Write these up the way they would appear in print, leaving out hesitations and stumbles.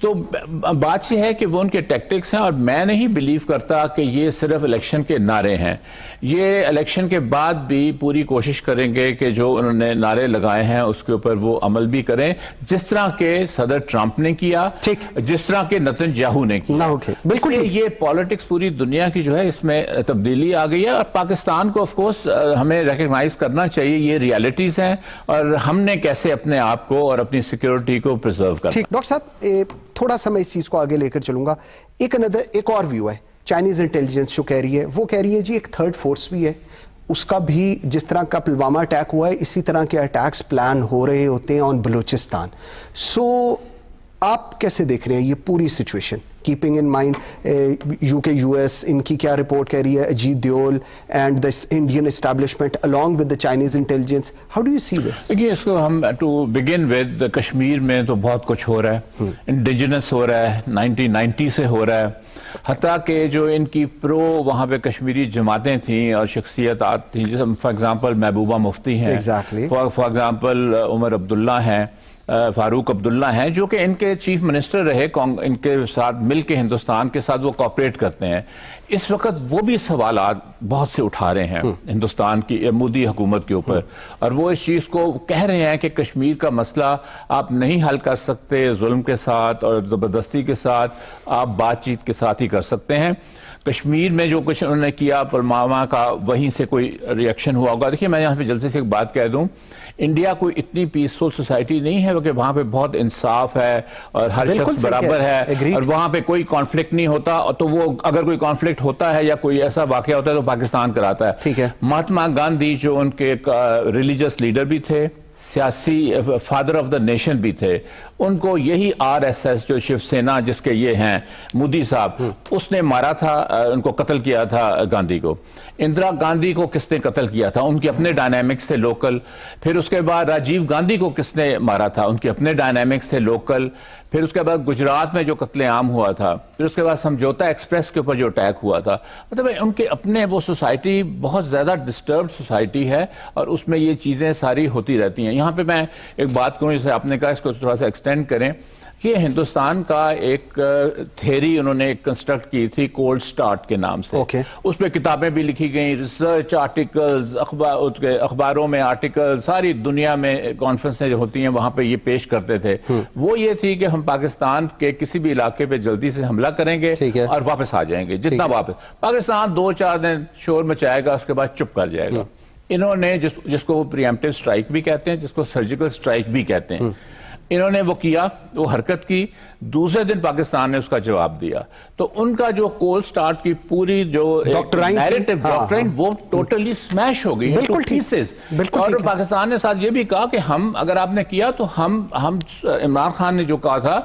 تو بات یہ ہے کہ وہ ان کے ٹیکٹکس ہیں، اور میں نہیں بلیو کرتا کہ یہ صرف الیکشن کے نعرے ہیں. یہ الیکشن کے بعد بھی پوری کوشش کریں گے کہ جو انہوں نے نعرے لگائے ہیں اس کے اوپر وہ عمل بھی کریں، جس طرح کے صدر ٹرمپ نے کیا، جس طرح کے نتنیاہو نے کیا. بالکل یہ پالیٹکس پوری دنیا کی جو ہے اس میں تبدیلی آ گئی ہے، اور پاکستان کو آف کورس ہمیں ریکگنائز کرنا چاہیے یہ ریالٹیز ہیں، اور ہم نے کیسے اپنے آپ کو اور اپنی سیکیورٹی کو پرزرو کرنا. ڈاکٹر صاحب تھوڑا سا میں اس چیز کو آگے لے کر چلوں گا. ایک اور ویو ہے چائنیز انٹیلیجنس جو کہہ رہی ہے، وہ کہہ رہی ہے جی ایک تھرڈ فورس بھی ہے، اس کا بھی جس طرح کا پلوامہ اٹیک ہوا ہے اسی طرح کے اٹیکس پلان ہو رہے ہوتے ہیں آن بلوچستان. سو آپ کیسے دیکھ رہے ہیں یہ پوری situation, keeping in mind U K U S ان کی کیا رپورٹ کہہ رہی ہے، Ajit Doval and the Indian establishment along with the Chinese intelligence. How do you see this? دیکھیے اس کو ہم ٹو بگن ود کشمیر میں تو بہت کچھ ہو رہا ہے، انڈیجنس ہو رہا ہے، 1990 سے ہو رہا ہے، حتیٰ کہ جو ان کی پرو وہاں پہ کشمیری جماعتیں تھیں اور شخصیتات تھیں، جیسے فار ایگزامپل محبوبہ مفتی ہیں، فار ایگزامپل عمر عبداللہ ہیں، فاروق عبداللہ ہیں، جو کہ ان کے چیف منسٹر رہے، ان کے ساتھ مل کے ہندوستان کے ساتھ وہ کوآپریٹ کرتے ہیں. اس وقت وہ بھی سوالات بہت سے اٹھا رہے ہیں ہندوستان کی مودی حکومت کے اوپر، اور وہ اس چیز کو کہہ رہے ہیں کہ کشمیر کا مسئلہ آپ نہیں حل کر سکتے ظلم کے ساتھ اور زبردستی کے ساتھ، آپ بات چیت کے ساتھ ہی کر سکتے ہیں. کشمیر میں جو کچھ انہوں نے کیا پلوامہ کا، وہیں سے کوئی ریئیکشن ہوا ہوگا. دیکھیے میں یہاں پہ جلدی سے ایک بات کہہ دوں، انڈیا کوئی اتنی پیسفل سوسائٹی نہیں ہے کہ وہاں پہ بہت انصاف ہے اور ہر شخص برابر ہے اور وہاں پہ کوئی کانفلکٹ نہیں ہوتا. تو وہ اگر کوئی کانفلکٹ ہوتا ہے یا کوئی ایسا واقعہ ہوتا ہے تو پاکستان کراتا ہے. مہاتما گاندھی جو ان کے ریلیجس لیڈر بھی تھے، سیاسی فادر آف دا نیشن بھی تھے، ان کو یہی آر ایس ایس جو شیو سینا جس کے یہ ہیں مودی صاحب، اس نے مارا تھا، ان کو قتل کیا تھا گاندھی کو. اندرا گاندھی کو کس نے قتل کیا تھا؟ ان کے اپنے ڈائنامکس تھے لوکل. پھر اس کے بعد راجیو گاندھی کو کس نے مارا تھا؟ ان کے اپنے ڈائنامکس تھے لوکل. پھر اس کے بعد گجرات میں جو قتل عام ہوا تھا، پھر اس کے بعد سمجھوتا ایکسپریس کے اوپر جو اٹیک ہوا تھا. مطلب ان کے اپنے وہ سوسائٹی بہت زیادہ ڈسٹربڈ سوسائٹی ہے، اور اس میں یہ چیزیں ساری ہوتی رہتی ہیں. یہاں پہ میں ایک بات کروں، جیسے آپ نے کہا اس کو تھوڑا سا ایکسٹینڈ کریں، کہ ہندوستان کا ایک تھیری انہوں نے کنسٹرکٹ کی تھی کولڈ سٹارٹ کے نام سے. اس پہ کتابیں بھی لکھی گئیں، ریسرچ آرٹیکلز، اخباروں میں آرٹیکل، ساری دنیا میں کانفرنسیں جو ہوتی ہیں وہاں پہ یہ پیش کرتے تھے. وہ یہ تھی کہ ہم پاکستان کے کسی بھی علاقے پہ جلدی سے حملہ کریں گے اور واپس آ جائیں گے. جتنا واپس پاکستان 2-4 دن شور مچائے گا، اس کے بعد چپ کر جائے گا. انہوں نے جس کو وہ پریمپٹیو سٹرائک بھی کہتے ہیں، جس کو سرجیکل سٹرائک بھی کہتے ہیں، انہوں نے وہ کیا، وہ حرکت کی. دوسرے دن پاکستان نے اس کا جواب دیا. تو ان کا جو کولڈ سٹارٹ کی پوری جو ڈاکٹرائن وہ ٹوٹلی سمیش ہو گئی انٹو پیسز. اور پاکستان نے ساتھ یہ بھی کہا کہ ہم اگر آپ نے کیا تو ہم عمران خان نے جو کہا تھا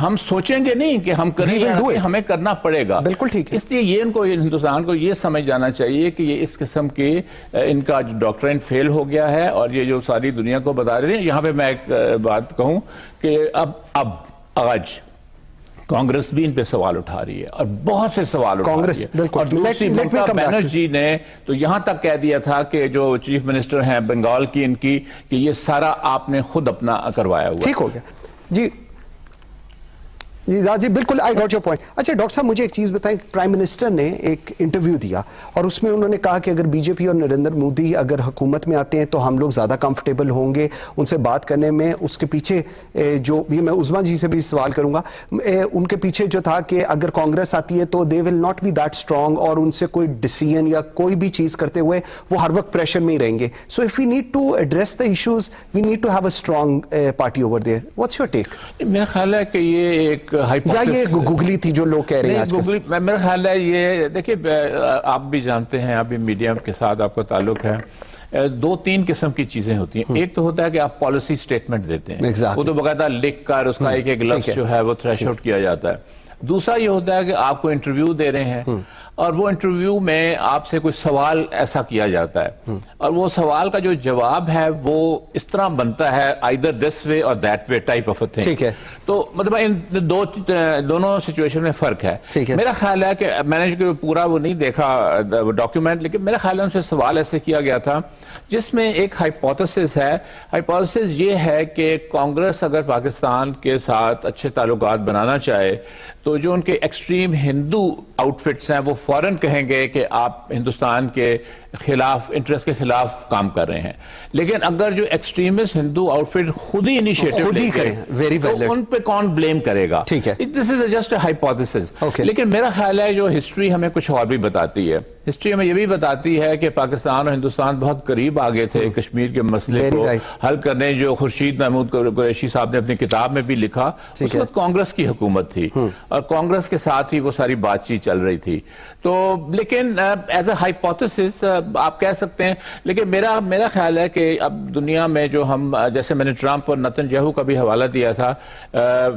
ہم سوچیں گے نہیں کہ ہم کریں گے، ہمیں کرنا پڑے گا. بالکل ٹھیک ہے. اس لیے یہ ان کو ہندوستان کو یہ سمجھ جانا چاہیے کہ یہ اس قسم کے ان کا ڈاکٹرائن فیل ہو گیا ہے، اور یہ جو ساری دنیا کو بتا رہے ہیں. یہاں پہ میں ایک بات کہوں کہ اب آج کانگریس بھی ان پہ سوال اٹھا رہی ہے، اور بہت سے سوال اٹھا رہی ہے. اور دوسری ممتا بنرجی نے تو یہاں تک کہہ دیا تھا کہ جو چیف منسٹر ہیں بنگال کی ان کی، کہ یہ سارا آپ نے خود اپنا کروایا ہوا. ٹھیک ہو گیا جی جی بالکل آئی گاٹ یور پوائنٹ. اچھا ڈاکٹر صاحب مجھے ایک چیز بتائیں، پرائم منسٹر نے ایک انٹرویو دیا اور اس میں انہوں نے کہا کہ اگر بی جے پی اور نریندر مودی اگر حکومت میں آتے ہیں تو ہم لوگ زیادہ کمفرٹیبل ہوں گے ان سے بات کرنے میں. اس کے پیچھے جو یہ میں عظما جی سے بھی سوال کروں گا، ان کے پیچھے جو تھا کہ اگر کانگریس آتی ہے تو they will not be that strong, اور ان سے کوئی ڈیسیژن یا کوئی بھی چیز کرتے ہوئے وہ ہر وقت پریشر میں ہی رہیں گے. So if we need to address the issues we need to have a strong party over there. What's your take? میرا خیال ہے کہ یہ ایک گوگلی تھی جو لوگ کہہ رہے ہیں. میرا خیال ہے یہ دیکھیں، آپ بھی جانتے ہیں، ابھی میڈیا کے ساتھ آپ کا تعلق ہے، 2-3 قسم کی چیزیں ہوتی ہیں. ایک تو ہوتا ہے کہ آپ پالیسی سٹیٹمنٹ دیتے ہیں، وہ تو باقاعدہ لکھ کر اس کا ایک لفظ جو ہے وہ تھریش آؤٹ کیا جاتا ہے. دوسرا یہ ہوتا ہے کہ آپ کو انٹرویو دے رہے ہیں اور وہ انٹرویو میں آپ سے کوئی سوال ایسا کیا جاتا ہے اور وہ سوال کا جو جواب ہے وہ اس طرح بنتا ہے either this way or that way type of a thing. ٹھیک ہے. تو مطلب ان دونوں سچویشن میں فرق ہے. میرا خیال ہے کہ میں نے پورا وہ نہیں دیکھا ڈاکیومنٹ، لیکن میرا خیال ہے ان سے سوال ایسے کیا گیا تھا جس میں ایک ہائپوتھیسس ہے. ہائپوتھیسس یہ ہے کہ کانگریس اگر پاکستان کے ساتھ اچھے تعلقات بنانا چاہے تو جو ان کے ایکسٹریم ہندو آؤٹ فٹس ہیں وہ فوراً کہیں گے کہ آپ ہندوستان کے خلاف انٹرسٹ کے خلاف کام کر رہے ہیں. لیکن اگر جو ایکسٹریمسٹ ہندو آؤٹ فٹ خود ہی انیشیٹو لیں گے تو ان پہ کون بلیم کرے گا؟ دس از جسٹ اے ہائپوتھیسس. لیکن میرا خیال ہے جو ہسٹری ہمیں کچھ اور بھی بتاتی ہے. ہسٹری ہمیں یہ بھی بتاتی ہے کہ پاکستان اور ہندوستان بہت قریب آگے تھے کشمیر کے مسئلے کو حل کرنے. جو خورشید محمود قریشی صاحب نے اپنی کتاب میں بھی لکھا، اس وقت کانگریس کی حکومت تھی اور کانگریس کے ساتھ ہی وہ ساری بات چیت چل رہی تھی. تو لیکن ایز اے ہائپوتھیسس آپ کہہ سکتے ہیں. لیکن میرا خیال ہے کہ اب دنیا میں جو ہم جیسے میں نے ٹرمپ اور نتن یاہو کا بھی حوالہ دیا تھا،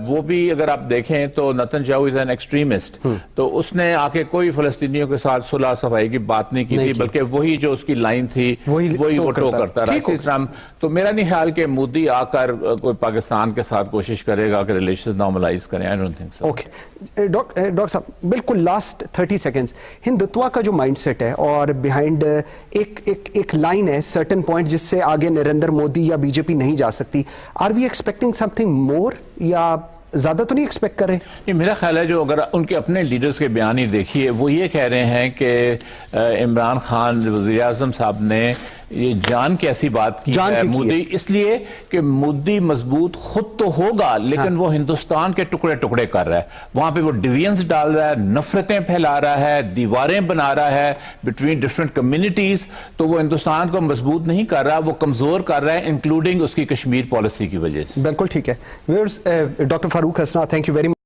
وہ بھی اگر آپ دیکھیں تو Nitin Yahoo is an extremist. تو اس نے آ کے کوئی فلسطینیوں کے ساتھ صلح صفائی کی بات نہیں کی تھی، بلکہ وہی جو اس کی لائن تھی وہی وہ ٹو کرتا رہا. تو میرا نہیں خیال کہ مودی آ کر کوئی پاکستان کے ساتھ کوشش کرے گا کہ ریلیشنز نارملائز کریں. I don't think so. Okay doctor صاحب، بالکل لاسٹ 30 سیکنڈز، ہندوتوا کا جو مائنڈ سیٹ ہے اور بیہائنڈ ایک لائن ہے سرٹن پوائنٹ جس سے آگے نریندر مودی یا بی جے پی نہیں جا سکتی. Are we expecting something more یا زیادہ تو نہیں ایکسپیکٹ کر رہے؟ نہیں، میرا خیال ہے جو اگر ان کے اپنے لیڈرز کے بیان ہی دیکھیے، وہ یہ کہہ رہے ہیں کہ عمران خان وزیر اعظم صاحب نے یہ جان کی ایسی بات کی ہے مودی، اس لیے کہ مودی مضبوط خود تو ہوگا لیکن وہ ہندوستان کے ٹکڑے ٹکڑے کر رہا ہے. وہاں پہ وہ ڈیوینس ڈال رہا ہے، نفرتیں پھیلا رہا ہے، دیواریں بنا رہا ہے بٹوین ڈفرینٹ کمیونٹیز. تو وہ ہندوستان کو مضبوط نہیں کر رہا، وہ کمزور کر رہا ہے، انکلوڈنگ اس کی کشمیر پالیسی کی وجہ سے. بالکل ٹھیک ہے. ڈاکٹر فاروق حسنہ، تھینک یو ویری مچ.